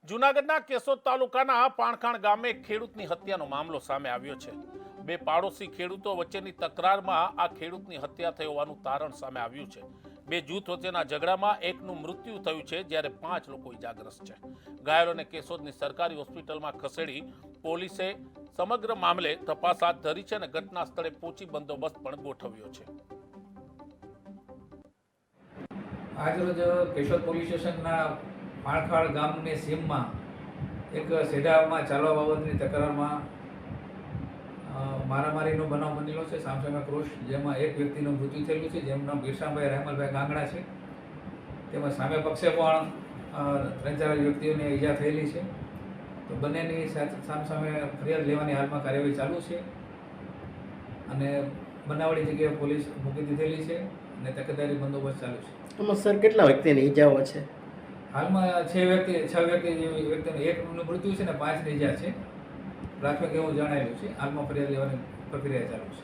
જૂનાગઢના કેશોદ તાલુકાના પાણખાણ ગામે ખેડૂતની હત્યાનો મામલો સામે આવ્યો છે। બે પાડોશી ખેડૂતો વચ્ચેની તકરારમાં આ ખેડૂતની હત્યા થઈ હોવાનું તારણ સામે આવ્યું છે। બે જૂથ વચ્ચેના ઝઘડામાં એકનું મૃત્યુ થયું છે જ્યારે 5 લોકો ઇજાગ્રસ્ત છે। ઘાયલોને કેશોદની સરકારી હોસ્પિટલમાં ખસેડી પોલીસે સમગ્ર મામલે તપાસ હાથ ધરી છે અને ઘટના સ્થળે પહોંચી બંદોબસ્ત પણ ગોઠવ્યો છે। આજરોજ કેશોદ પોલીસ સ્ટેશનના પાણખાળ ગામની સીમમાં એક સેઢામાં ચાલવા બાબતની તકરારમાં મારામારીનો બનાવ બનેલો છે। સામસામે ક્રોશ જેમાં એક વ્યક્તિનું મૃત્યુ થયેલું છે, જેમનું નામ બિરસાભાઈ રહેમલભાઈ ગાંગડા છે। તેમાં સામે પક્ષે પણ 3-4 વ્યક્તિઓને ઈજા થયેલી છે। તો બંનેની સામસામે ફરિયાદ લેવાની હાલમાં કાર્યવાહી ચાલુ છે અને બનાવડી જગ્યાએ પોલીસ મૂકી દીધેલી છે અને તકેદારી બંદોબસ્ત ચાલુ છે। આમાં સર કેટલા વ્યક્તિની ઈજાઓ છે? હાલમાં 6 વ્યક્તિનું એકનું મૃત્યુ છે ને 5ની ઈજા છે। પ્રાથમિક એવું જણાયેલું છે। હાલમાં ફરિયાદ લેવાની પ્રક્રિયા ચાલુ છે।